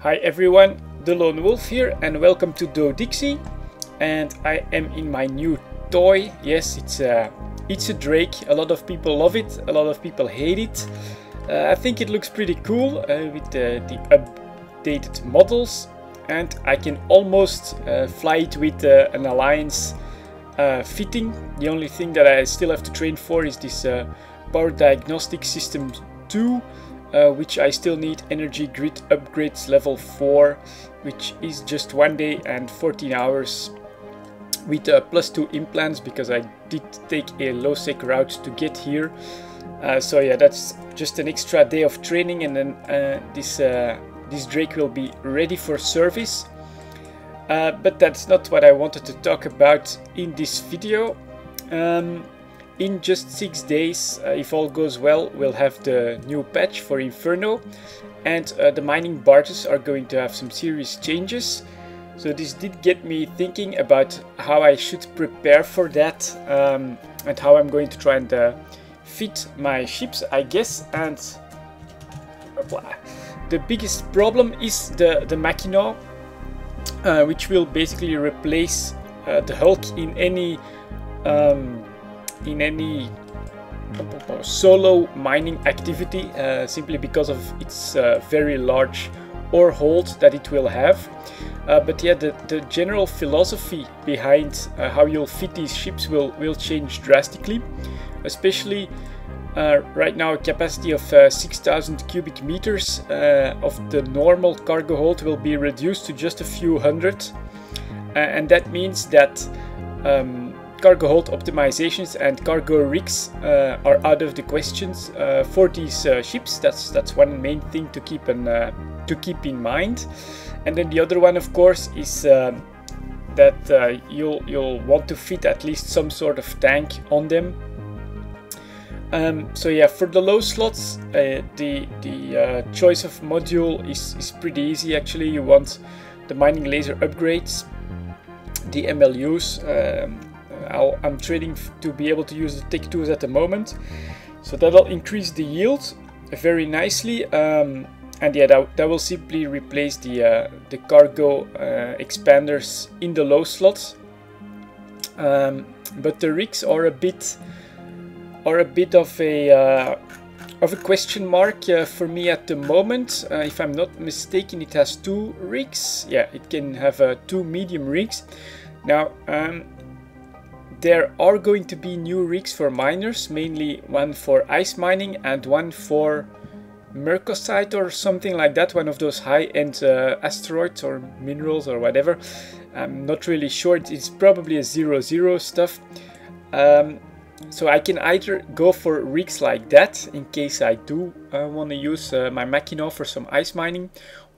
Hi everyone, delonewolf here and welcome to Do Dixie. And I am in my new toy. Yes, it's a Drake. A lot of people love it, a lot of people hate it. I think it looks pretty cool with the updated models, and I can almost fly it with an Alliance fitting. The only thing that I still have to train for is this Power Diagnostic System 2, which I still need energy grid upgrades level 4, which is just 1 day and 14 hours with +2 implants, because I did take a low sec route to get here. So yeah, that's just an extra day of training, and then this Drake will be ready for service. But that's not what I wanted to talk about in this video. In just 6 days, if all goes well, we'll have the new patch for Inferno, and the mining barges are going to have some serious changes. So this did get me thinking about how I should prepare for that, and how I'm going to try and fit my ships, I guess. And the biggest problem is the mackinaw, which will basically replace the Hulk in any solo mining activity, simply because of its very large ore hold that it will have. But yeah, the general philosophy behind how you'll fit these ships will change drastically, especially right now a capacity of 6,000 cubic meters of the normal cargo hold will be reduced to just a few hundred, and that means that cargo hold optimizations and cargo rigs are out of the questions for these ships. That's one main thing to keep in mind. And then the other one, of course, is that you'll want to fit at least some sort of tank on them. So yeah, for the low slots, the choice of module is pretty easy actually. You want the mining laser upgrades, the MLUs. I'm trading to be able to use the Tech 2s at the moment, so that'll increase the yield very nicely, and yeah, that will simply replace the cargo expanders in the low slots. But the rigs are a bit of a question mark for me at the moment. If I'm not mistaken, it has 2 rigs. Yeah, it can have 2 medium rigs. Now, there are going to be new rigs for miners, mainly one for ice mining and one for Mercosite or something like that, one of those high-end asteroids or minerals or whatever. I'm not really sure. It's probably a 0-0 stuff. So I can either go for rigs like that in case I do want to use my mackinaw for some ice mining,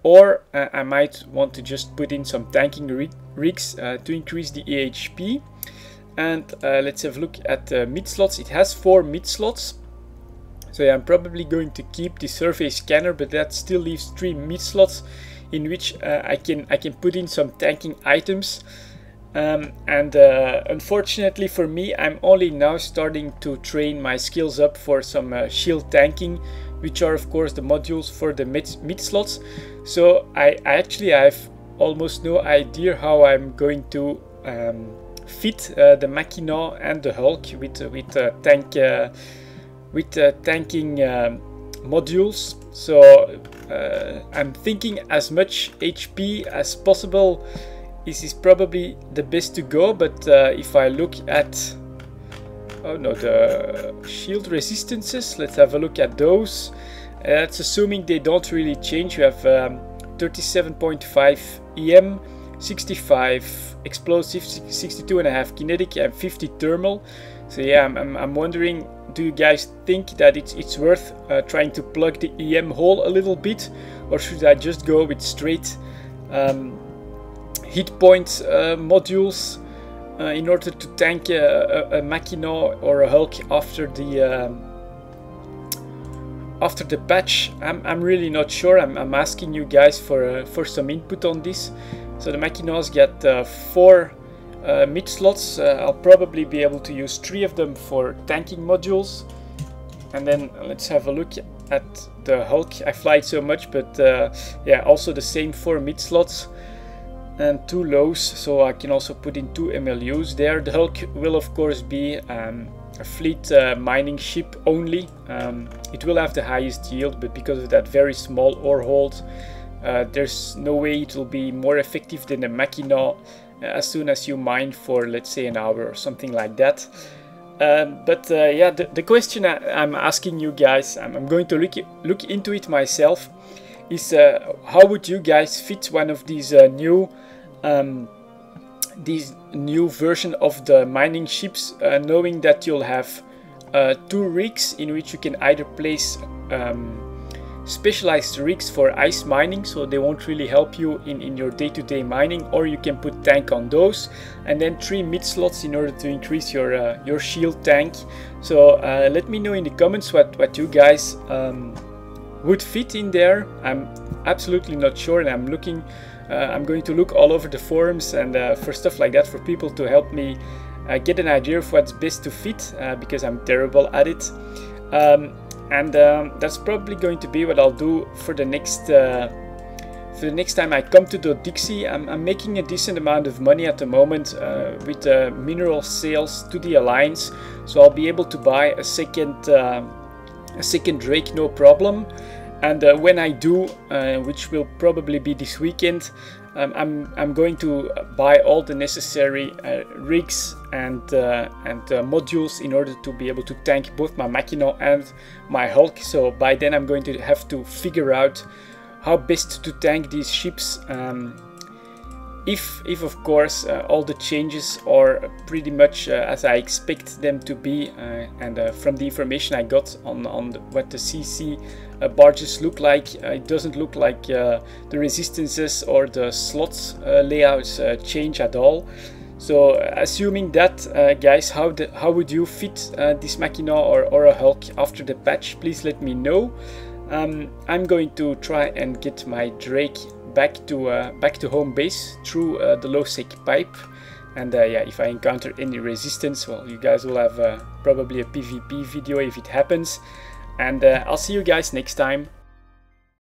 or I might want to just put in some tanking rigs to increase the AHP. And let's have a look at mid slots. It has 4 mid slots, so yeah, I'm probably going to keep the survey scanner, but that still leaves 3 mid slots in which I can put in some tanking items. And unfortunately for me, I'm only now starting to train my skills up for some shield tanking, which are of course the modules for the mid slots. So I have almost no idea how I'm going to fit the mackinaw and the Hulk with tanking modules. So I'm thinking as much HP as possible is probably the best to go. But if I look at the shield resistances, let's have a look at those. That's assuming they don't really change. You have 37.5 EM, 65 explosive, 62.5 kinetic, and 50 thermal. So yeah, I'm wondering, do you guys think that it's worth trying to plug the EM hole a little bit, or should I just go with straight hit point modules in order to tank a mackinaw or a Hulk after the patch? I'm really not sure. I'm asking you guys for some input on this. So the mackinaws get 4 mid slots. I'll probably be able to use 3 of them for tanking modules, And then let's have a look at the Hulk. I fly it so much, but yeah, also the same 4 mid slots and 2 lows, so I can also put in 2 MLUs there. The Hulk will of course be a fleet mining ship only. It will have the highest yield, but because of that very small ore hold, there's no way it will be more effective than a mackinaw as soon as you mine for, let's say, an hour or something like that. But yeah, the question I'm asking you guys, I'm going to look into it myself, is how would you guys fit one of these new version of the mining ships, knowing that you'll have 2 rigs in which you can either place specialized rigs for ice mining, so they won't really help you in your day-to-day mining, or you can put tank on those, and then 3 mid slots in order to increase your shield tank. So let me know in the comments what you guys would fit in there. I'm absolutely not sure, and I'm going to look all over the forums and for stuff like that, for people to help me get an idea of what's best to fit, because I'm terrible at it. And that's probably going to be what I'll do for the next time I come to the Dixie. I'm making a decent amount of money at the moment with mineral sales to the Alliance, so I'll be able to buy a second Drake, no problem. And when I do, which will probably be this weekend, I'm going to buy all the necessary rigs and modules in order to be able to tank both my mackinaw and my Hulk. So by then I'm going to have to figure out how best to tank these ships. If of course all the changes are pretty much as I expect them to be, and from the information I got on what the CC barges look like, it doesn't look like the resistances or the slots layouts change at all. So assuming that, guys, how would you fit this mackinaw or a Hulk after the patch? Please let me know. I'm going to try and get my Drake back to home base through the low sec pipe, and yeah, if I encounter any resistance, well, you guys will have probably a PvP video if it happens, and I'll see you guys next time.